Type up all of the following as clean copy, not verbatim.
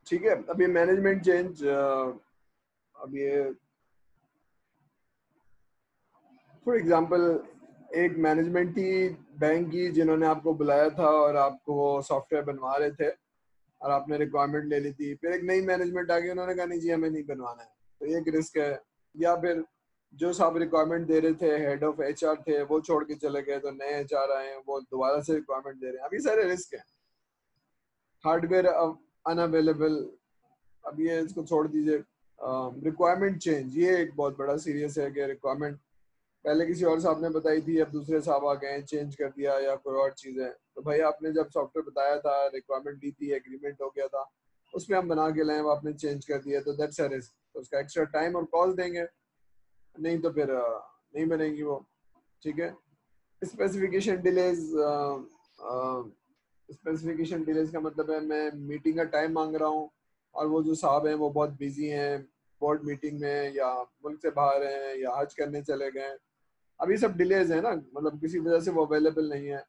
ठीक है। अभी मैनेजमेंट चेंज, अब ये फॉर एग्जांपल एक मैनेजमेंट थी बैंक की जिन्होंने आपको बुलाया था और आपको वो सॉफ्टवेयर बनवा रहे थे और आपने रिक्वायरमेंट ले ली थी, फिर एक नई मैनेजमेंट आ गई, उन्होंने कहा नहीं जी हमें नहीं बनवाना है, तो ये एक रिस्क है। या फिर जो साहब रिक्वायरमेंट दे रहे थे, हेड ऑफ एचआर थे, वो छोड़ के चले गए, तो नए एचआर आए हैं, वो दोबारा से रिक्वायरमेंट दे रहे हैं। अभी सारे रिस्क हैं। हार्डवेयर अनअवेलेबल, अब ये इसको छोड़ दीजिए। रिक्वायरमेंट चेंज, ये एक बहुत बड़ा सीरियस है कि रिक्वायरमेंट पहले किसी और साहब ने बताई थी, अब दूसरे साहब आ गए, चेंज कर दिया या कोई और चीज़ है। तो भाई आपने जब सॉफ्टवेयर बताया था, रिक्वायरमेंट दी थी, एग्रीमेंट हो गया था, उसमें हम बना के लाए, वो आपने चेंज कर दिया, तो दैट्स अ रिस्क। तो उसका एक्स्ट्रा टाइम और कॉस्ट देंगे, नहीं तो फिर नहीं बनेगी वो। ठीक है। स्पेसिफिकेशन डिलेज, स्पेसिफिकेशन डिलेज का मतलब है मैं मीटिंग का टाइम मांग रहा हूँ और वो जो साहब हैं वो बहुत बिजी हैं, बोर्ड मीटिंग में या मुल्क से बाहर हैं या हज करने चले गए। अभी सब डिलेज है ना, मतलब किसी वजह से वो अवेलेबल नहीं है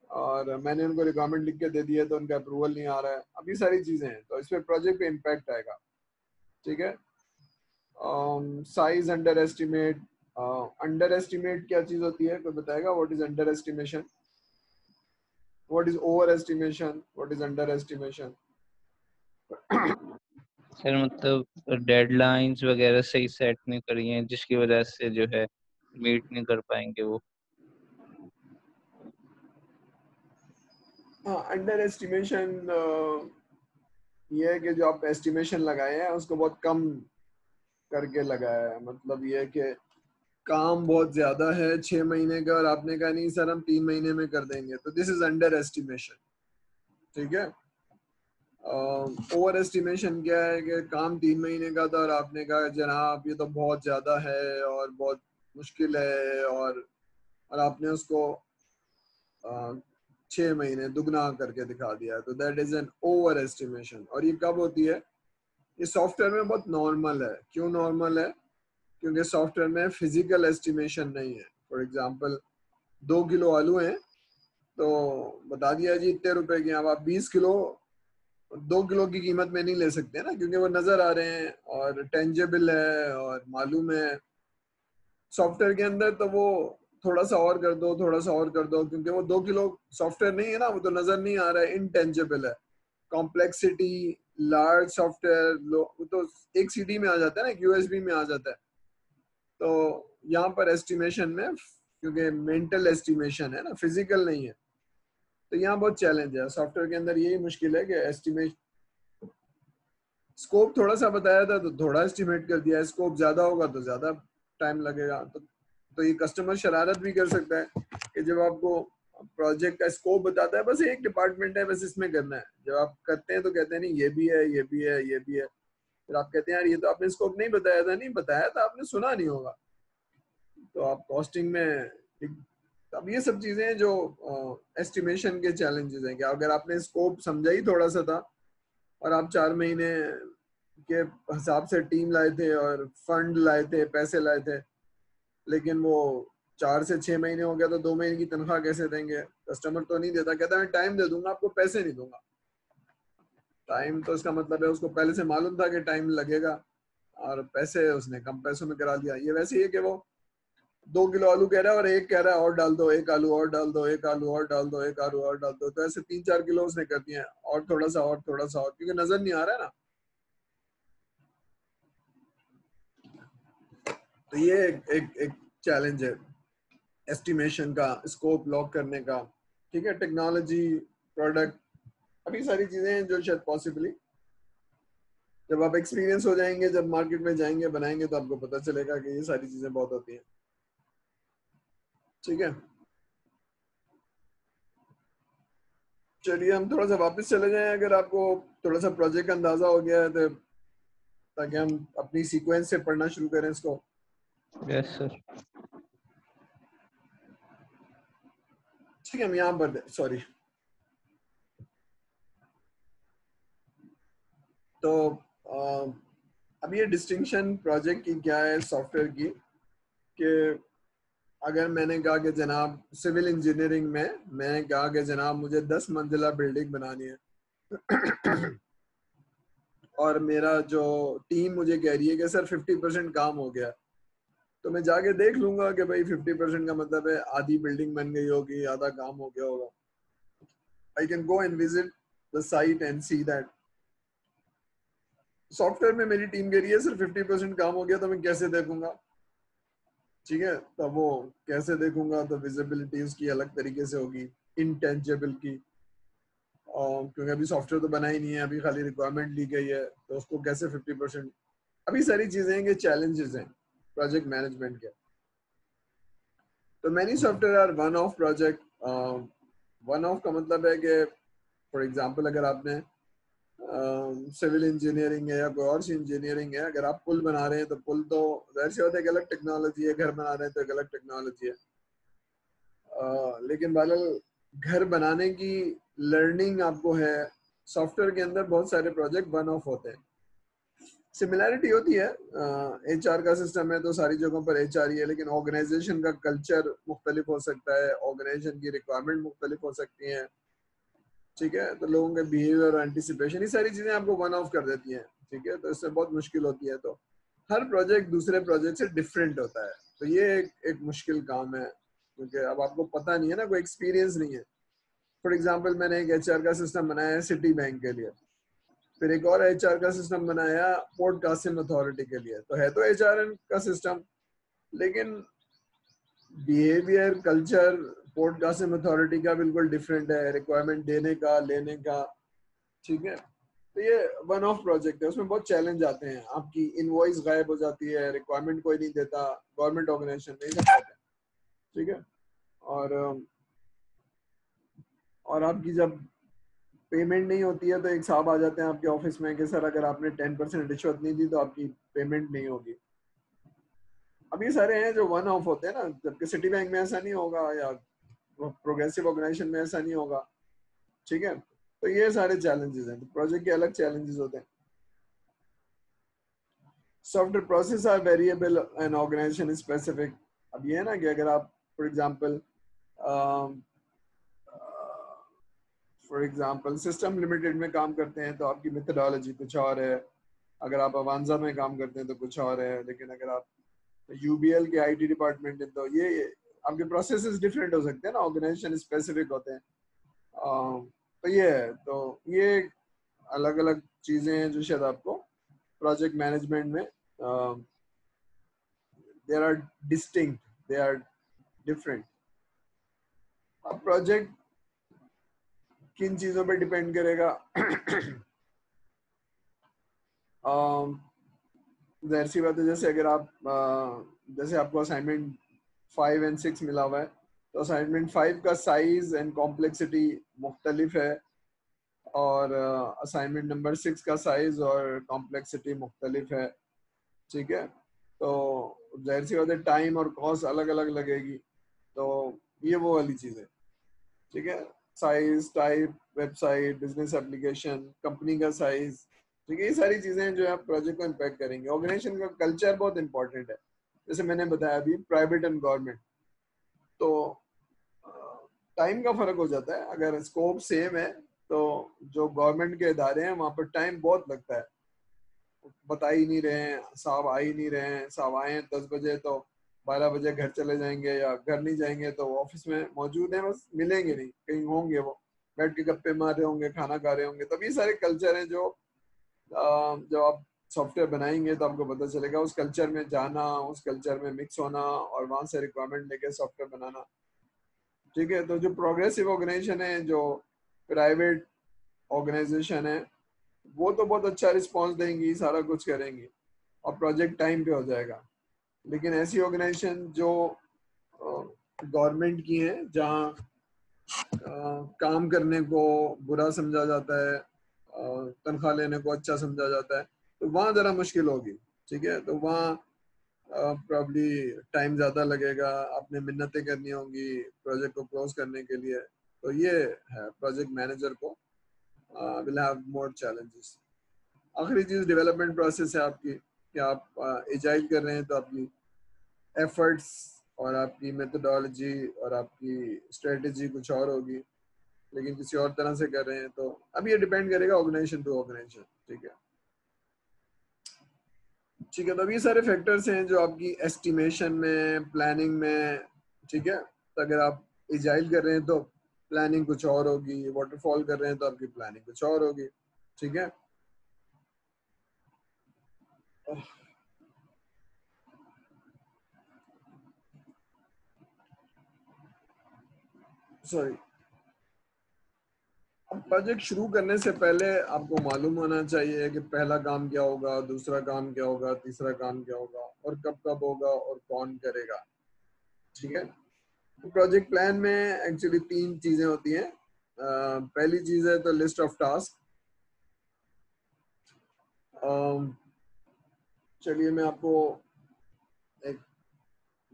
और मैंने उनको रिक्वायरमेंट लिख के दे दिया तो उनका अप्रूवल नहीं आ रहा है। अभी सारी चीज़ें हैं, तो इस पर प्रोजेक्ट पे इम्पैक्ट आएगा। ठीक है। Size under estimate, under estimate क्या चीज़ होती है, कोई बताएगा? What is under estimation, what is over estimation, what is under estimation? Sir मतलब डेडलाइंस वगैरह सही सेट नहीं करी हैं जिसकी वजह से जो है मीट नहीं कर पाएंगे वो। हाँ, अंडर एस्टिमेशन ये है कि जो आप एस्टिमेशन लगाए हैं उसको बहुत कम करके लगाया है। मतलब ये है कि काम बहुत ज्यादा है 6 महीने का और आपने कहा नहीं सर हम 3 महीने में कर देंगे, तो दिस इज अंडर एस्टिमेशन। ठीक है। ओवर एस्टिमेशन क्या है कि काम 3 महीने का था और आपने कहा जनाब ये तो बहुत ज्यादा है और बहुत मुश्किल है, और आपने उसको 6 महीने दुगना करके दिखा दिया, तो that is an over estimation. और ये कब होती है? ये सॉफ्टवेयर में बहुत नॉर्मल है। क्यों नॉर्मल है? क्योंकि सॉफ्टवेयर में फिजिकल एस्टिमेशन नहीं है। फॉर एग्जांपल 2 किलो आलू हैं, तो बता दिया जी इतने रुपए के। अब आप 20 किलो 2 किलो की कीमत में नहीं ले सकते ना, क्योंकि वो नजर आ रहे हैं और टेंजेबल है और मालूम है। सॉफ्टवेयर के अंदर तो वो थोड़ा सा और कर दो, थोड़ा सा और कर दो, क्योंकि वो 2 किलो सॉफ्टवेयर नहीं है ना, वो तो नजर नहीं आ रहा है, इनटेंजेबल है। कॉम्प्लेक्सिटी, लार्ज सॉफ्टवेयर वो तो एक सीडी में आ जाता है ना, एक यूएसबी में आ जाता है। तो यहाँ पर एस्टिमेशन में, क्योंकि मेंटल एस्टिमेशन है ना, फिजिकल नहीं है, तो यहाँ बहुत चैलेंज है सॉफ्टवेयर के अंदर। यही मुश्किल है कि एस्टिमेट, स्कोप थोड़ा सा बताया था तो थोड़ा एस्टिमेट कर दिया, स्कोप ज्यादा होगा तो ज्यादा टाइम लगेगा। तो ये कस्टमर शरारत भी कर सकता है कि जब आपको प्रोजेक्ट का स्कोप बताता है, बस एक डिपार्टमेंट है, बस इसमें करना है, जब आप करते हैं तो कहते हैं नहीं ये भी है, ये भी है, ये भी है। फिर आप कहते हैं यार ये तो आपने स्कोप नहीं बताया था। नहीं बताया था, आपने सुना नहीं होगा, तो आप कॉस्टिंग में। अब ये सब चीजें जो एस्टिमेशन के चैलेंजेस हैं कि अगर आपने स्कोप समझा ही थोड़ा सा था और आप 4 महीने के हिसाब से टीम लाए थे और फंड लाए थे, पैसे लाए थे, लेकिन वो 4 से 6 महीने हो गया, तो 2 महीने की तनख्वाह कैसे देंगे? कस्टमर तो नहीं देता, कहता है टाइम दे दूंगा आपको, पैसे नहीं दूंगा। टाइम तो इसका मतलब है उसको पहले से मालूम था कि टाइम लगेगा और पैसे उसने कम पैसों में करा दिया। ये वैसे ही है कि वो 2 किलो आलू कह रहा है और एक कह रहा है और डाल दो, एक आलू और डाल दो, एक आलू और डाल दो, एक आलू और डाल दो, तो ऐसे 3-4 किलो उसने कर दिए और थोड़ा सा और थोड़ा सा और, क्योंकि नजर नहीं आ रहा है ना। तो ये एक चैलेंज है एस्टिमेशन का, स्कोप लॉक करने का। ठीक है। टेक्नोलॉजी, प्रोडक्ट, अभी सारी चीजें हैं जो शायद पॉसिबली जब आप एक्सपीरियंस हो जाएंगे, जब मार्केट में जाएंगे बनाएंगे, तो आपको पता चलेगा कि ये सारी चीजें बहुत होती हैं। ठीक है। चलिए हम थोड़ा सा वापस चले जाएं, अगर आपको थोड़ा सा प्रोजेक्ट का अंदाजा हो गया है तो, ताकि हम अपनी सीक्वेंस से पढ़ना शुरू करें इसको। Yes sir. ठीक है, हम यहाँ पर सॉरी। तो अब ये डिस्टिंक्शन प्रोजेक्ट की क्या है सॉफ्टवेयर की, कि अगर मैंने कहा कि जनाब सिविल इंजीनियरिंग में मैंने कहा कि जनाब मुझे 10 मंजिला बिल्डिंग बनानी है और मेरा जो टीम मुझे कह रही है कि सर 50% काम हो गया, तो मैं जाके देख लूंगा कि भाई 50% का मतलब है आधी बिल्डिंग बन गई होगी, आधा काम हो गया होगा. I can go and visit the site and see that. Software में मेरी टीम कह रही है सर 50% काम हो गया, तो मैं कैसे देखूंगा? ठीक है, तो वो कैसे देखूंगा, तो विजिबिलिटी उसकी अलग तरीके से होगी, इंटेंजिबल की. क्योंकि अभी सॉफ्टवेयर तो बना ही नहीं है, अभी खाली रिक्वायरमेंट ली गई है, तो उसको कैसे 50%. अभी सारी चीजें हैं कि चैलेंजेस हैं प्रोजेक्ट मैनेजमेंट के. तो many software are one off project. One off का मतलब है कि फॉर एग्जांपल अगर आपने सिविल इंजीनियरिंग है या कोई और सी इंजीनियरिंग है, अगर आप पुल बना रहे हैं तो पुल तो जाहिर सी बात है एक अलग टेक्नोलॉजी है, घर बना रहे हैं तो एक अलग टेक्नोलॉजी है. लेकिन बहरहाल घर बनाने की लर्निंग आपको है. सॉफ्टवेयर के अंदर बहुत सारे प्रोजेक्ट वन ऑफ होते हैं. सिमिलैरिटी होती है, HR का सिस्टम है तो सारी जगहों पर HR ही है, लेकिन ऑर्गेनाइजेशन का कल्चर मुख्तलिफ हो सकता है, ऑर्गेनाइजेशन की रिक्वायरमेंट मुख्तलिफ हो सकती हैं. ठीक है, तो लोगों के बिहेवियर और एंटिसिपेशन, ये सारी चीजें आपको वन ऑफ कर देती हैं. ठीक है, तो इससे बहुत मुश्किल होती है. तो हर प्रोजेक्ट दूसरे प्रोजेक्ट से डिफरेंट होता है, तो ये एक मुश्किल काम है, क्योंकि अब आपको पता नहीं है ना, कोई एक्सपीरियंस नहीं है. फॉर एग्जाम्पल मैंने एक HR का सिस्टम बनाया है सिटी बैंक के लिए, फिर एक और HR का सिस्टम बनाया पोर्ट कासिम अथॉरिटी के लिए. तो है तो HR का सिस्टम, लेकिन behaviour culture Port Qasim Authority का बिल्कुल डिफरेंट है, रिक्वायरमेंट देने का लेने का. ठीक है, तो ये वन ऑफ प्रोजेक्ट है, उसमें बहुत चैलेंज आते हैं. आपकी इनवॉइस गायब हो जाती है, रिक्वायरमेंट कोई नहीं देता, गवर्नमेंट ऑर्गेनाइजेशन नहीं कर पाते. ठीक है, और आपकी जब पेमेंट नहीं होती है तो एक साहब आ जाते हैं आपके ऑफिस में कि सर अगर आपने 10% रिश्वत नहीं दी तो आपकी पेमेंट नहीं होगी. अब ये सारे हैं जो वन ऑफ होते हैं ना, जबकि सिटी बैंक में ऐसा नहीं होगा या प्रोग्रेसिव ऑर्गेनाइजेशन में ऐसा नहीं होगा. ठीक है, तो ये सारे चैलेंजेस हैं, तो प्रोजेक्ट के अलग चैलेंजेस होते हैं. Software process are variable and organisation specific. अब ये है ना कि अगर आप फॉर एग्जांपल सिस्टम लिमिटेड में काम करते हैं तो आपकी मेथडोलॉजी कुछ और है, अगर आप अवांजा में काम करते हैं तो कुछ और है, लेकिन अगर आप UBL के IT डिपार्टमेंट है तो ये आपके प्रोसेसेस डिफरेंट हो सकते हैं ना, ऑर्गेनाइजेशन स्पेसिफिक होते हैं. तो ये है, तो ये अलग अलग चीजें हैं जो शायद आपको प्रोजेक्ट मैनेजमेंट में they are distinct, they are different. अब प्रोजेक्ट किन चीजों पे डिपेंड करेगा? जाहिर सी बात है, जैसे अगर आप जैसे आपको असाइनमेंट 5 एंड 6 मिला हुआ है, तो असाइनमेंट 5 का साइज एंड कॉम्प्लेक्सिटी मुख्तलिफ है, और असाइनमेंट नंबर 6 का साइज और कॉम्प्लेक्सिटी मुख्तलिफ है. ठीक है, तो जाहिर सी बात है टाइम और कॉस्ट अलग अलग लगेगी. तो ये वो वाली चीज़ है. ठीक है, size, type, website, business application, company का साइज. ठीक है, ये सारी चीजें जो है प्रोजेक्ट को इम्पैक्ट करेंगे. ऑर्गेनाइजेशन का कल्चर बहुत इंपॉर्टेंट है, जैसे मैंने बताया अभी प्राइवेट एंड गवर्नमेंट. तो टाइम का फर्क हो जाता है. अगर स्कोप सेम है तो जो गवर्नमेंट के इदारे हैं वहाँ पर टाइम बहुत लगता है, बता ही नहीं रहे हैं, साहब आ ही नहीं रहे हैं, साहब आए हैं 10 बजे तो 12 बजे घर चले जाएंगे, या घर नहीं जाएंगे तो ऑफिस में मौजूद हैं, बस मिलेंगे नहीं, कहीं होंगे, वो बैठ के गप्पे मार रहे होंगे, खाना खा रहे होंगे. तब ये सारे कल्चर हैं जो जब आप सॉफ्टवेयर बनाएंगे तो आपको पता चलेगा. उस कल्चर में जाना, उस कल्चर में मिक्स होना और वहां से रिक्वायरमेंट लेके सॉफ्टवेयर बनाना. ठीक है, तो जो प्रोग्रेसिव ऑर्गेनाइजेशन है, जो प्राइवेट ऑर्गेनाइजेशन है, वो तो बहुत अच्छा रिस्पॉन्स देंगी, सारा कुछ करेंगी और प्रोजेक्ट टाइम पे हो जाएगा. लेकिन ऐसी ऑर्गेनाइजेशन जो गवर्नमेंट की हैं, जहाँ काम करने को बुरा समझा जाता है, तनख्वाह लेने को अच्छा समझा जाता है, तो वहाँ ज़रा मुश्किल होगी. ठीक है, तो वहाँ प्रॉब्ली टाइम ज़्यादा लगेगा, आपने मिन्नतें करनी होंगी प्रोजेक्ट को क्लोज करने के लिए. तो ये है, प्रोजेक्ट मैनेजर को विल हैव मोर चैलेंजेस. आखिरी चीज़ डेवलपमेंट प्रोसेस है आपकी, कि आप एजाइल कर रहे हैं तो आपकी एफर्ट्स और आपकी मेथडोलॉजी और आपकी स्ट्रेटजी कुछ और होगी, लेकिन किसी और तरह से कर रहे हैं. तो अब ये डिपेंड करेगा ऑर्गेनाइजेशन टू ऑर्गेनाइजेशन. ठीक है, ठीक है, तो अब ये सारे फैक्टर्स हैं जो आपकी एस्टिमेशन में, प्लानिंग में, ठीक है। तो अगर आप एजाइल कर रहे हैं तो प्लानिंग कुछ और होगी, वाटरफॉल कर रहे हैं तो आपकी प्लानिंग कुछ और होगी, ठीक है। सॉरी, अब प्रोजेक्ट शुरू करने से पहले आपको मालूम होना चाहिए कि पहला काम क्या होगा, दूसरा काम क्या होगा, तीसरा काम क्या होगा, और कब कब होगा और कौन करेगा, ठीक है। तो प्रोजेक्ट प्लान में एक्चुअली 3 चीजें होती हैं। पहली चीज है तो लिस्ट ऑफ टास्क। चलिए मैं आपको एक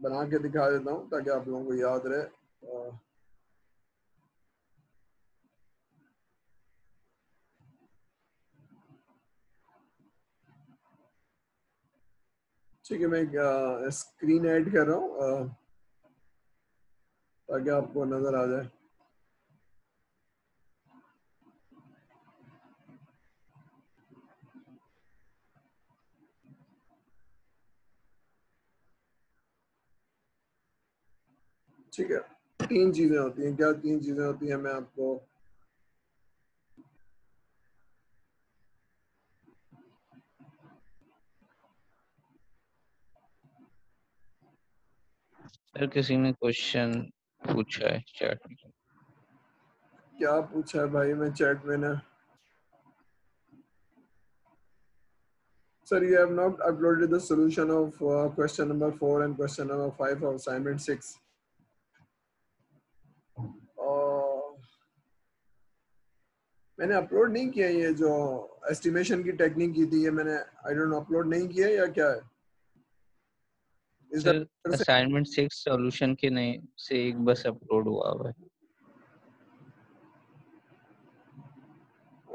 बना के दिखा देता हूँ ताकि आप लोगों को याद रहे। ठीक है, मैं स्क्रीन ऐड कर रहा हूँ ताकि आपको नजर आ जाए। ठीक है, 3 चीजें होती हैं। क्या 3 चीजें होती हैं, मैं आपको सर किसी ने क्वेश्चन पूछा है चैट में। क्या पूछा है भाई, मैं चैट में ना। Sir, you have not uploaded the solution of question number 4 and question number 5 of assignment 6. मैंने अपलोड नहीं किया ये जो एस्टिमेशन की टेक्निक की थी, ये मैंने आई डोंट नो अपलोड नहीं किया या क्या है। इस सर तरह से असाइनमेंट 6 सॉल्यूशन के नहीं से एक बस अपलोड हुआ हुआ है।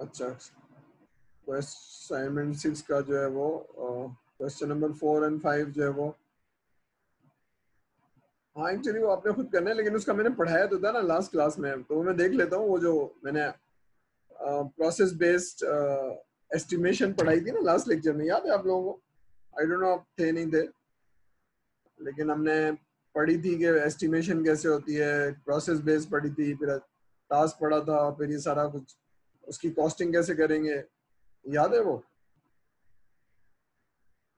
अच्छा, तो असाइनमेंट 6 का जो है वो क्वेश्चन नंबर 4 एंड 5 जो है वो, हाँ एक्चुअली वो आपने खुद करना है, लेकिन उसका मैंने पढ़ाया तो था ना लास्ट क्लास में, तो वो मैं देख लेता हूँ। वो जो मैंने प्रोसेस बेस्ड एस्टिमेशन पढ़ाई थी ना लास्ट लेक्चर में, याद है आप लोगों को? आई डोंट नो आप थे नहीं थे, लेकिन हमने पढ़ी थी कि एस्टिमेशन कैसे होती है, प्रोसेस बेस्ड पढ़ी थी, फिर टास्क पढ़ा था, फिर ये सारा कुछ उसकी कॉस्टिंग कैसे करेंगे। याद है वो?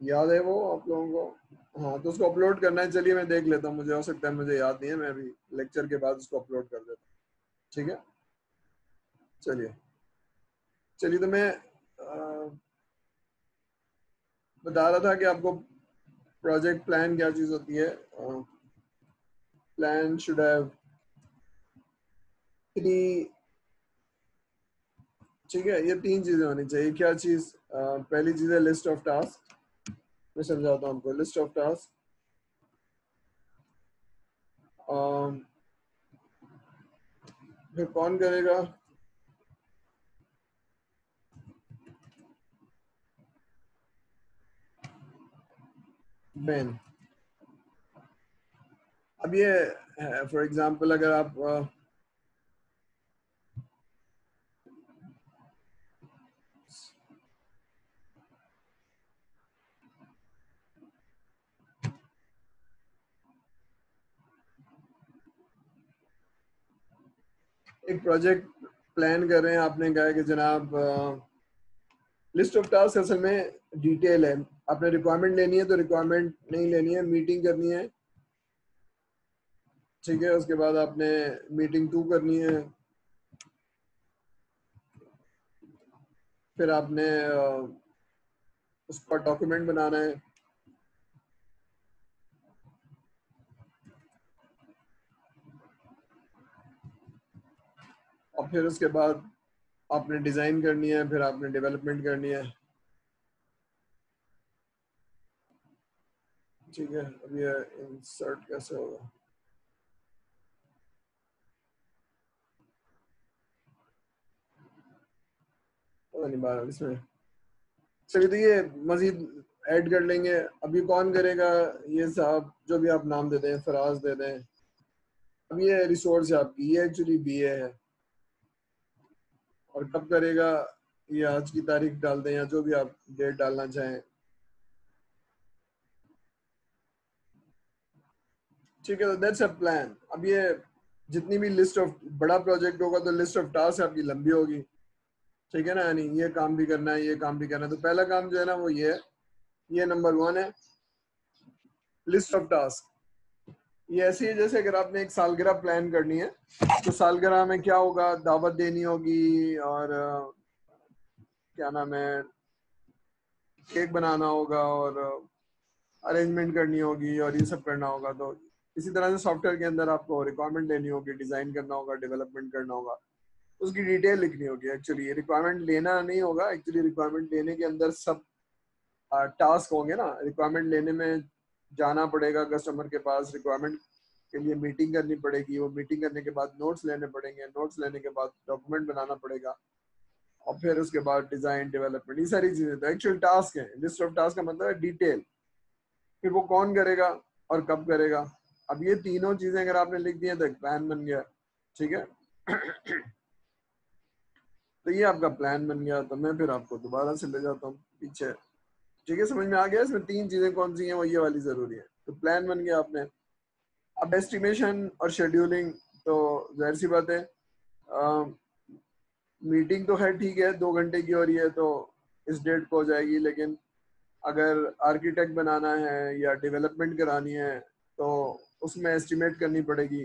याद है वो आप लोगों को? हाँ, तो उसको अपलोड करना है। चलिए मैं देख लेता हूँ, मुझे हो सकता है मुझे याद नहीं है, मैं अभी लेक्चर के बाद उसको अपलोड कर देता हूँ, ठीक है। चलिए चलिए, तो मैं बता रहा था कि आपको प्रोजेक्ट प्लान क्या चीज होती है। प्लान शुड हैव 3, ठीक है, ये 3 चीजें होनी चाहिए। क्या चीज? पहली चीज है लिस्ट ऑफ टास्क। मैं समझाता हूँ आपको। लिस्ट ऑफ टास्क, फिर कौन करेगा, मैन। अब ये फॉर एग्जांपल अगर आप एक प्रोजेक्ट प्लान कर रहे हैं, आपने कहा कि जनाब लिस्ट ऑफ टास्क असल में डिटेल है। आपने रिक्वायरमेंट लेनी है तो रिक्वायरमेंट नहीं लेनी है, मीटिंग करनी है, ठीक है। उसके बाद आपने मीटिंग 2 करनी है, फिर आपने उसका डॉक्यूमेंट बनाना है, और फिर उसके बाद आपने डिजाइन करनी है, फिर आपने डेवलपमेंट करनी है, ठीक है। अब ये इंसर्ट कैसे होगा? पता नहीं बार इसमें। चलिए, तो ये मजीद ऐड कर लेंगे। अभी कौन करेगा? ये साहब जो भी आप नाम दे दें, फराज दे दें। अब ये रिसोर्स है आपकी, ये एक्चुअली बीए है, और कब करेगा ये आज की तारीख डाल दें या जो भी आप डेट डालना चाहें। ठीक है, तो दैट्स अ प्लान। अब ये जितनी भी लिस्ट ऑफ बड़ा प्रोजेक्ट होगा तो लिस्ट ऑफ टास्क आपकी लंबी होगी, ठीक है ना, यानी ये काम भी करना है, ये काम भी करना है। तो पहला काम जो है ना वो ये है, ये नंबर 1 है, लिस्ट ऑफ टास्क। ये ऐसे ही जैसे अगर आपने एक सालगिरह प्लान करनी है तो सालगिरह में क्या होगा, दावत देनी होगी और क्या नाम है, केक बनाना होगा और अरेंजमेंट करनी होगी और ये सब करना होगा। तो इसी तरह से सॉफ्टवेयर के अंदर आपको रिक्वायरमेंट लेनी होगी, डिजाइन करना होगा, डेवलपमेंट करना होगा, उसकी डिटेल लिखनी होगी। एक्चुअली रिक्वायरमेंट लेना नहीं होगा, एक्चुअली रिक्वायरमेंट लेने के अंदर सब टास्क होंगे ना। रिक्वायरमेंट लेने में जाना पड़ेगा कस्टमर के पास, रिक्वायरमेंट के लिए मीटिंग करनी पड़ेगी, वो मीटिंग करने के बाद नोट्स लेने पड़ेंगे, नोट्स लेने के बाद डॉक्यूमेंट बनाना पड़ेगा और फिर उसके बाद डिजाइन डेवलपमेंट, ये सारी चीजें तो एक्चुअल टास्क है। लिस्ट ऑफ टास्क का मतलब है डिटेल, फिर वो कौन करेगा और कब करेगा। अब ये तीनों चीजें अगर आपने लिख दी है तो एक प्लान बन गया, ठीक है। तो ये आपका प्लान बन गया। तो मैं फिर आपको दोबारा से ले जाता हूँ पीछे, ठीक है, समझ में आ गया। इसमें 3 चीजें कौन सी हैं, वो ये वाली जरूरी है। तो प्लान बन गया आपने। अब एस्टिमेशन और शेड्यूलिंग, तो जाहिर सी बात है, मीटिंग तो खैर ठीक है 2 घंटे की हो रही है तो इस डेट को हो जाएगी, लेकिन अगर आर्किटेक्ट बनाना है या डेवलपमेंट करानी है तो उसमें एस्टिमेट करनी पड़ेगी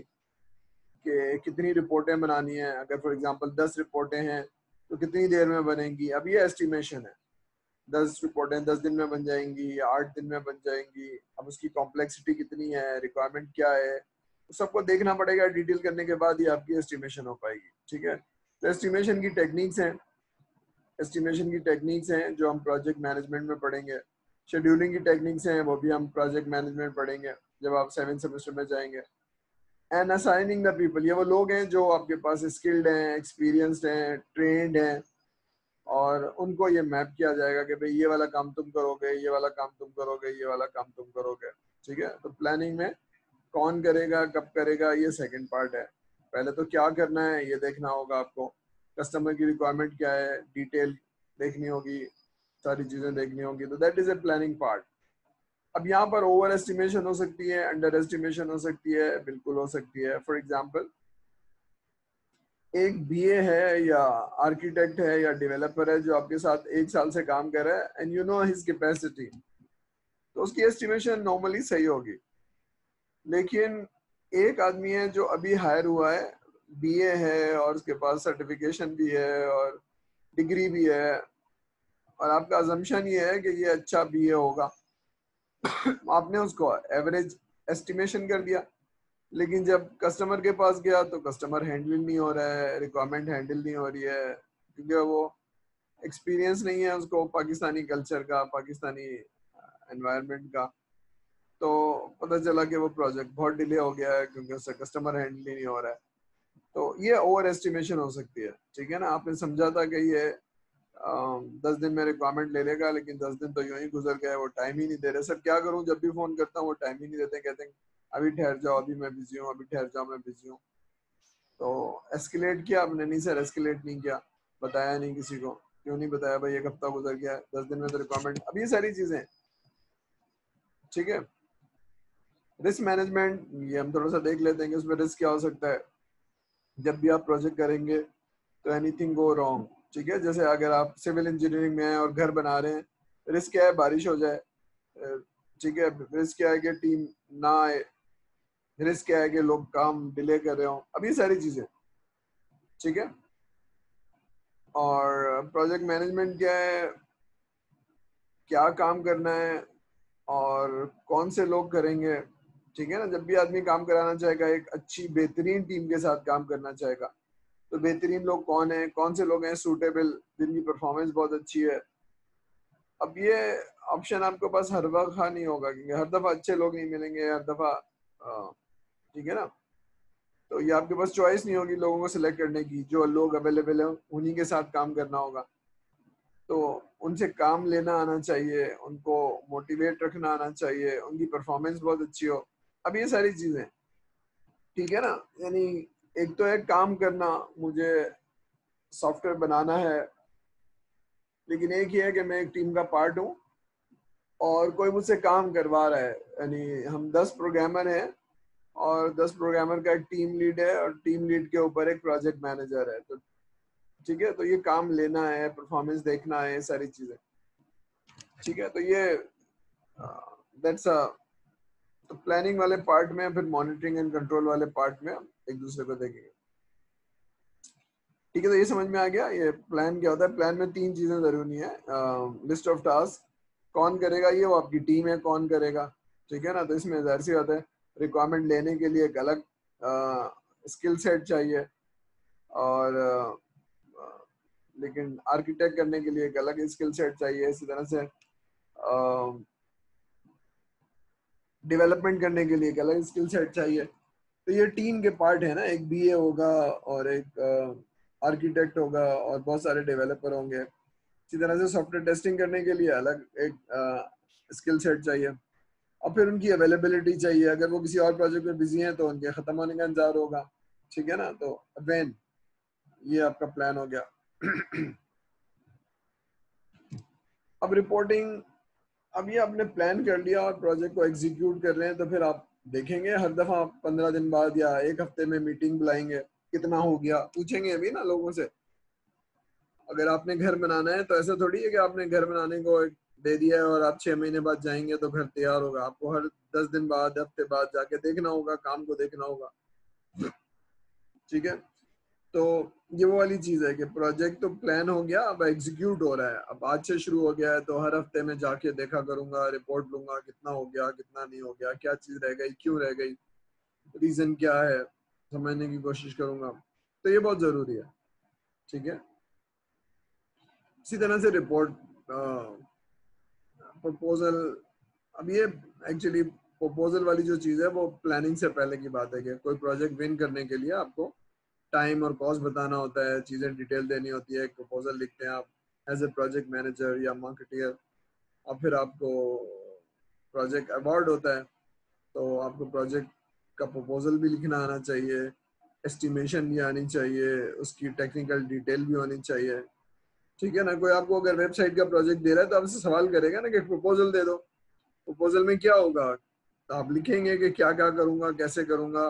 कि कितनी रिपोर्टें बनानी है। अगर फॉर एग्जांपल 10 रिपोर्टें हैं तो कितनी देर में बनेंगी। अब ये एस्टिमेशन है, 10 रिपोर्टें 10 दिन में बन जाएंगी या 8 दिन में बन जाएंगी। अब उसकी कॉम्प्लेक्सिटी कितनी है, रिक्वायरमेंट क्या है, तो सबको देखना पड़ेगा। डिटेल करने के बाद ही आपकी एस्टिमेशन हो पाएगी, ठीक है। तो एस्टिमेशन की टेक्निक्स हैं, एस्टिमेशन की टेक्निक्स हैं जो हम प्रोजेक्ट मैनेजमेंट में पढ़ेंगे। शेड्यूलिंग की टेक्निक्स हैं, वो भी हम प्रोजेक्ट मैनेजमेंट पढ़ेंगे जब आप 7th सेमेस्टर में जाएंगे। एंड असाइनिंग द पीपल, ये वो लोग हैं जो आपके पास स्किल्ड हैं, एक्सपीरियंस्ड हैं, ट्रेंड हैं, और उनको ये मैप किया जाएगा कि भाई ये वाला काम तुम करोगे, ये वाला काम तुम करोगे, ये वाला काम तुम करोगे, ठीक है। तो प्लानिंग में कौन करेगा, कब करेगा, ये सेकंड पार्ट है। पहले तो क्या करना है ये देखना होगा आपको, कस्टमर की रिक्वायरमेंट क्या है, डिटेल देखनी होगी, सारी चीजें देखनी होगी। तो that is a planning part. अब यहाँ पर ओवर एस्टिमेशन हो सकती है, अंडर एस्टिमेशन हो सकती है, बिल्कुल हो सकती है। फॉर एग्जाम्पल एक बीए है या आर्किटेक्ट है या डेवलपर है जो आपके साथ 1 साल से काम कर रहा है and you know his capacity, तो उसकी एस्टिमेशन नॉर्मली सही होगी। लेकिन एक आदमी है जो अभी हायर हुआ है, बीए है और उसके पास सर्टिफिकेशन भी है और डिग्री भी है, और आपका अजम्पशन ये है कि ये अच्छा बीए होगा। आपने उसको एवरेज एस्टिमेशन कर दिया, लेकिन जब कस्टमर के पास गया तो कस्टमर हैंडल नहीं हो रहा है, रिक्वायरमेंट हैंडल नहीं हो रही है, क्योंकि वो एक्सपीरियंस नहीं है उसको पाकिस्तानी कल्चर का, पाकिस्तानी एनवायरनमेंट का। तो पता चला कि वो प्रोजेक्ट बहुत डिले हो गया है क्योंकि उससे कस्टमर हैंडल ही नहीं हो रहा है। तो ये ओवर एस्टिमेशन हो सकती है, ठीक है ना। आपने समझा था कि ये 10 दिन में रिक्वायरमेंट ले लेगा, लेकिन 10 दिन तो यूं ही गुजर गए, वो टाइम ही नहीं दे रहे। सर क्या करूं, जब भी फोन करता हूँ वो टाइम ही नहीं देते, कहते हैं अभी ठहर जाओ, अभी मैं बिजी हूँ, अभी ठहर जाओ मैं बिजी हूँ। तो एस्केलेट किया आपने? नहीं सर एस्केलेट नहीं किया, बताया नहीं किसी को। क्यों नहीं बताया भाई, 1 हफ्ता गुजर गया, 10 दिन में तो रिक्वायरमेंट। अब ये सारी चीजें, ठीक है। रिस्क मैनेजमेंट, ये हम थोड़ा सा देख लेते हैं कि उसमें रिस्क क्या हो सकता है जब भी आप प्रोजेक्ट करेंगे। तो एनीथिंग गो रॉन्ग, ठीक है। जैसे अगर आप सिविल इंजीनियरिंग में हैं और घर बना रहे हैं, रिस्क क्या है, बारिश हो जाए, ठीक है। रिस्क क्या है कि टीम ना आए, रिस्क क्या है कि लोग काम डिले कर रहे हो। अब ये सारी चीजें, ठीक है। और प्रोजेक्ट मैनेजमेंट क्या है, क्या काम करना है और कौन से लोग करेंगे, ठीक है ना। जब भी आदमी काम कराना चाहेगा, एक अच्छी बेहतरीन टीम के साथ काम करना चाहेगा, तो बेहतरीन लोग कौन है, कौन से लोग हैं सूटेबल, जिनकी परफॉर्मेंस बहुत अच्छी है। अब ये ऑप्शन आपके पास हर वक्त नहीं होगा, क्योंकि हर दफा अच्छे लोग नहीं मिलेंगे, हर दफा, ठीक है ना। तो ये आपके पास चॉइस नहीं होगी लोगों को सिलेक्ट करने की, जो लोग अवेलेबल है उन्हीं के साथ काम करना होगा। तो उनसे काम लेना आना चाहिए, उनको मोटिवेट रखना आना चाहिए, उनकी परफॉर्मेंस बहुत अच्छी हो। अब ये सारी चीजें, ठीक है ना। यानी एक तो है काम करना, मुझे सॉफ्टवेयर बनाना है, लेकिन एक ही है कि मैं एक टीम का पार्ट हूँ और कोई मुझसे काम करवा रहा है। यानी हम 10 प्रोग्रामर हैं और 10 प्रोग्रामर का एक टीम लीड है और टीम लीड के ऊपर एक प्रोजेक्ट मैनेजर है। तो ठीक है, तो ये काम लेना है, परफॉर्मेंस देखना है, ये सारी चीजें। ठीक है, तो ये दैट्स अ तो प्लानिंग वाले पार्ट में, फिर मॉनिटरिंग एंड कंट्रोल वाले पार्ट में हम एक दूसरे को देखेंगे। ठीक है, तो ये समझ में आ गया ये प्लान क्या होता है। प्लान में 3 चीजें जरूरी है। लिस्ट ऑफ टास्क, कौन करेगा ये, वो आपकी टीम है, कौन करेगा। ठीक है ना, तो इसमें जाहिर सी बात है रिक्वायरमेंट लेने के लिए एक अलग स्किल सेट चाहिए, और लेकिन आर्किटेक्ट करने के लिए एक अलग स्किल सेट चाहिए। इसी तरह से डेवलपमेंट करने के लिए एक अलग स्किल सेट चाहिए। तो ये टीम के पार्ट है ना, एक बीए होगा और एक आर्किटेक्ट होगा और बहुत सारे डेवलपर होंगे। इसी तरह से सॉफ्टवेयर टेस्टिंग करने के लिए अलग एक स्किल सेट चाहिए, और फिर उनकी अवेलेबिलिटी चाहिए। अगर वो किसी और प्रोजेक्ट में बिजी हैं तो उनके खत्म होने का इंतजार होगा। ठीक है ना, तो व्हेन ये आपका प्लान हो गया। अब रिपोर्टिंग, अब ये आपने प्लान कर लिया और प्रोजेक्ट को एग्जीक्यूट कर रहे हैं, तो फिर आप देखेंगे हर दफा 15 दिन बाद या एक हफ्ते में मीटिंग बुलाएंगे, कितना हो गया पूछेंगे अभी ना लोगों से। अगर आपने घर बनाना है तो ऐसा थोड़ी है कि आपने घर बनाने को दे दिया है और आप 6 महीने बाद जाएंगे तो घर तैयार होगा। आपको हर 10 दिन बाद, हफ्ते बाद जाके देखना होगा, काम को देखना होगा। ठीक है, तो ये वो वाली चीज है कि प्रोजेक्ट तो प्लान हो गया, अब एग्जीक्यूट हो रहा है। अब आज से शुरू हो गया है तो हर हफ्ते में जाके देखा करूंगा, रिपोर्ट लूंगा, कितना हो गया, कितना नहीं हो गया, क्या चीज रह गई, क्यों रह गई, रीजन क्या है, समझने की कोशिश करूंगा। तो ये बहुत जरूरी है। ठीक है, इसी तरह से रिपोर्ट प्रपोजल। अब ये एक्चुअली प्रपोजल वाली जो चीज है वो प्लानिंग से पहले की बात है कि कोई प्रोजेक्ट विन करने के लिए आपको टाइम और कॉस्ट बताना होता है, चीजें डिटेल देनी होती है, एक प्रपोजल लिखते हैं आप एज ए प्रोजेक्ट मैनेजर या मार्केटियर। और फिर आपको प्रोजेक्ट अवार्ड होता है, तो आपको प्रोजेक्ट का प्रपोजल भी लिखना आना चाहिए, एस्टिमेशन भी आनी चाहिए, उसकी टेक्निकल डिटेल भी होनी चाहिए। ठीक है ना, कोई आपको अगर वेबसाइट का प्रोजेक्ट दे रहा है तो आपसे सवाल करेगा ना कि प्रपोजल दे दो, प्रपोजल में क्या होगा। तो आप लिखेंगे कि क्या क्या करूंगा, कैसे करूंगा,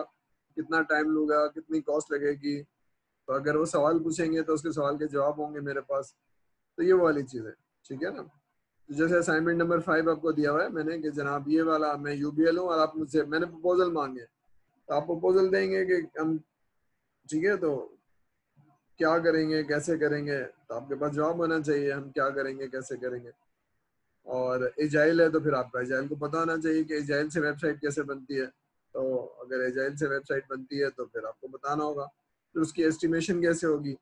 कितना टाइम लूंगा, कितनी कॉस्ट लगेगी। तो अगर वो सवाल पूछेंगे तो उसके सवाल के जवाब होंगे मेरे पास। तो ये वाली चीज है। ठीक है ना, तो जैसे असाइनमेंट नंबर 5 आपको दिया हुआ है मैंने कि जनाब ये वाला मैं यूबीएल हूँ और आप मुझसे, मैंने प्रपोजल मांगे, तो आप प्रपोजल देंगे कि हम, ठीक है, तो क्या करेंगे, कैसे करेंगे, तो आपके पास जवाब होना चाहिए हम क्या करेंगे, कैसे करेंगे। और एजाइल है तो फिर आपको एजाइल को पता होना चाहिए कि एजाइल से वेबसाइट कैसे बनती है। तो अगर एजाइल से वेबसाइट बनती है तो फिर आपको बताना होगा, फिर उसकी एस्टिमेशन कैसे होगी।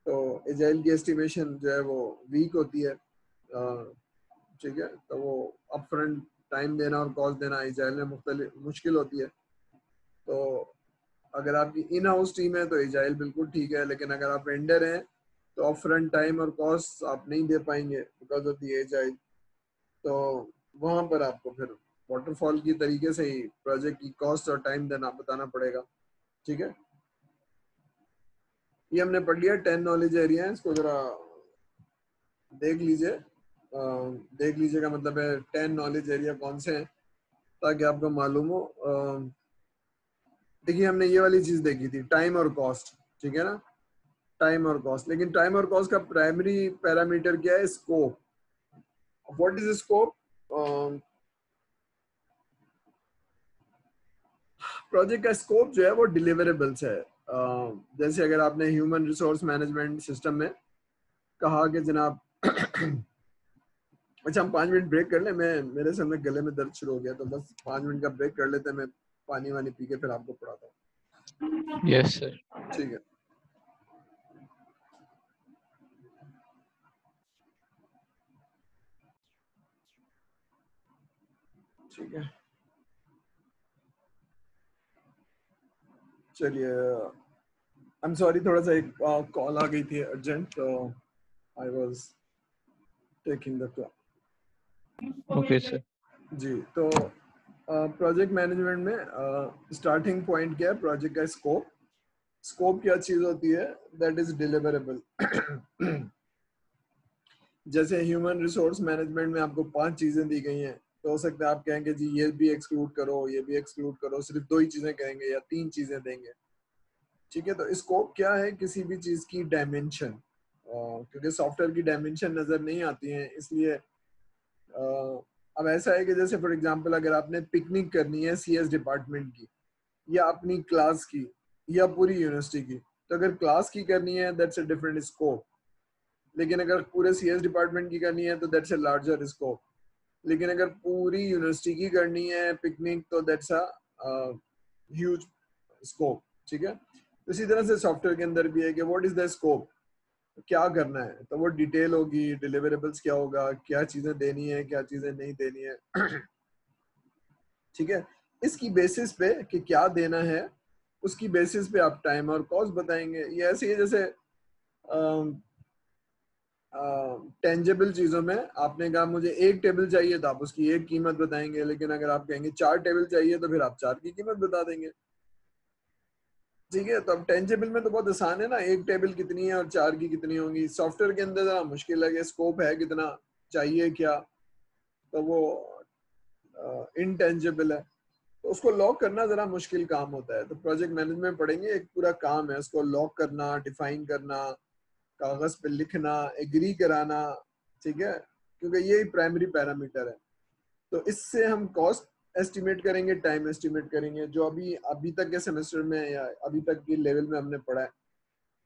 तो एजाइल की एस्टिमेशन जो है वो वीक होती है। ठीक है, तो वो अपफ्रंट टाइम देना और कॉस्ट देना एजाइल में मुख्तलिफ मुश्किल होती है। तो अगर आपकी इन हाउस टीम है तो एजाइल बिल्कुल ठीक है, लेकिन अगर आप वेंडर हैं तो अपफ्रंट टाइम और कॉस्ट आप नहीं दे पाएंगे बिकॉज ऑफ दी एजाइल। तो वहां पर आपको फिर वाटरफॉल की तरीके से ही प्रोजेक्ट की कॉस्ट और टाइम देना बताना पड़ेगा। ठीक है, ये हमने पढ़ लिया 10 नॉलेज एरिया है, इसको जरा देख लीजिए। देख लीजिए का मतलब है 10 नॉलेज एरिया कौन से हैं ताकि आपको मालूम हो। देखिए हमने ये वाली चीज देखी थी, टाइम और कॉस्ट। ठीक है ना, टाइम और कॉस्ट, लेकिन टाइम और कॉस्ट का प्राइमरी पैरामीटर क्या है, scope. What is scope? Project का स्कोप जो है वो डिलीवरेबल्स है। जैसे अगर आपने ह्यूमन रिसोर्स मैनेजमेंट सिस्टम में कहा कि जनाब अच्छा हम 5 मिनट ब्रेक कर लें, मैं मेरे सामने गले में दर्द शुरू हो गया, तो बस 5 मिनट का ब्रेक कर लेते हैं, मैं पानी वानी पी के फिर आपको पढ़ाता हूँ। Yes sir. ठीक है, ठीक है, चलिए। आई एम सॉरी, थोड़ा सा एक कॉल आ गई थी अर्जेंट, तो I was taking the call. Okay sir. जी, तो प्रोजेक्ट मैनेजमेंट में स्टार्टिंग पॉइंट क्या है, प्रोजेक्ट का स्कोप। स्कोप क्या चीज होती है, दैट इज डिलीवरेबल। जैसे ह्यूमन रिसोर्स मैनेजमेंट में आपको 5 चीजें दी गई हैं तो हो सकता है आप कहेंगे जी ये भी एक्सक्लूड करो, ये भी एक्सक्लूड करो, सिर्फ 2 ही चीजें कहेंगे या 3 चीजें देंगे। ठीक है, तो स्कोप क्या है? किसी भी चीज की डायमेंशन, क्योंकि सॉफ्टवेयर की डायमेंशन नजर नहीं आती है, इसलिए अब ऐसा है कि जैसे फॉर एग्जांपल अगर आपने पिकनिक करनी है सीएस डिपार्टमेंट की या अपनी क्लास की या पूरी यूनिवर्सिटी की, तो अगर क्लास की करनी है दैट्स अ डिफरेंट स्कोप, लेकिन अगर पूरे सीएस डिपार्टमेंट की करनी है तो दैट्स अ लार्जर स्कोप, लेकिन अगर पूरी यूनिवर्सिटी की करनी है पिकनिक तो दैट्स अ ह्यूज स्कोप। ठीक है, इसी तरह से सॉफ्टवेयर के अंदर भी है कि व्हाट इज द स्कोप, क्या करना है, तो वो डिटेल होगी, डिलीवरेबल्स क्या होगा, क्या चीजें देनी है, क्या चीजें नहीं देनी है। ठीक है, इसकी बेसिस पे कि क्या देना है, उसकी बेसिस पे आप टाइम और कॉस्ट बताएंगे। ये ऐसे ही जैसे टेंजेबल चीजों में आपने कहा मुझे एक टेबल चाहिए तो आप उसकी एक कीमत बताएंगे, लेकिन अगर आप कहेंगे 4 टेबल चाहिए तो फिर आप 4 की कीमत बता देंगे। ठीक है, तो अब टेंजेबल में तो बहुत आसान है ना, एक टेबल कितनी है और 4 की कितनी होंगी। सॉफ्टवेयर के अंदर जरा मुश्किल है कि स्कोप है कितना, चाहिए क्या, तो वो इनटेंजेबल है, तो उसको लॉक करना जरा मुश्किल काम होता है। तो प्रोजेक्ट मैनेजमेंट पढ़ेंगे, एक पूरा काम है उसको लॉक करना, डिफाइन करना, कागज पे लिखना, एग्री कराना। ठीक है, क्योंकि ये प्राइमरी पैरामीटर है। तो इससे हम कॉस्ट एस्टिमेट करेंगे, टाइम एस्टिमेट करेंगे, जो अभी अभी तक के सेमेस्टर में या अभी तक के लेवल में हमने पढ़ा है।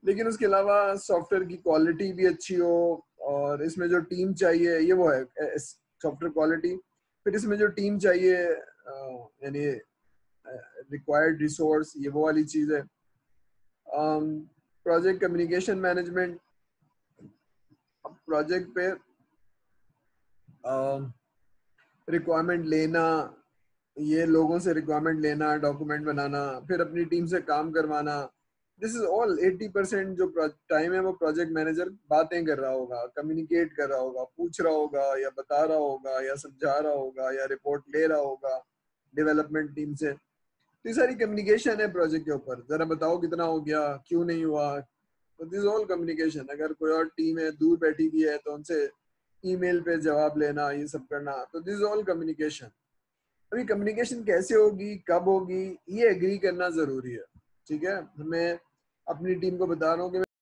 लेकिन उसके अलावा सॉफ्टवेयर की क्वालिटी भी अच्छी हो, और इसमें जो टीम चाहिए ये वो है सॉफ्टवेयर क्वालिटी। फिर इसमें जो टीम चाहिए यानी रिक्वायर्ड रिसोर्स, ये वो वाली चीज है। प्रोजेक्ट कम्युनिकेशन मैनेजमेंट, प्रोजेक्ट पे रिक्वायरमेंट लेना, ये लोगों से रिक्वायरमेंट लेना, डॉक्यूमेंट बनाना, फिर अपनी टीम से काम करवाना, दिस इज ऑल 80% जो टाइम है वो प्रोजेक्ट मैनेजर बातें कर रहा होगा, कम्युनिकेट कर रहा होगा, पूछ रहा होगा या बता रहा होगा या समझा रहा होगा या रिपोर्ट ले रहा होगा डेवलपमेंट टीम से। तो ये सारी कम्युनिकेशन है प्रोजेक्ट के ऊपर, जरा बताओ कितना हो गया, क्यों नहीं हुआ, तो दिस ऑल कम्युनिकेशन। अगर कोई और टीम है दूर बैठी हुई है तो उनसे ईमेल पे जवाब लेना, ये सब करना, तो दिस ऑल कम्युनिकेशन। अभी कम्युनिकेशन कैसे होगी, कब होगी, ये एग्री करना जरूरी है। ठीक है, मैं अपनी टीम को बता रहा हूँ कि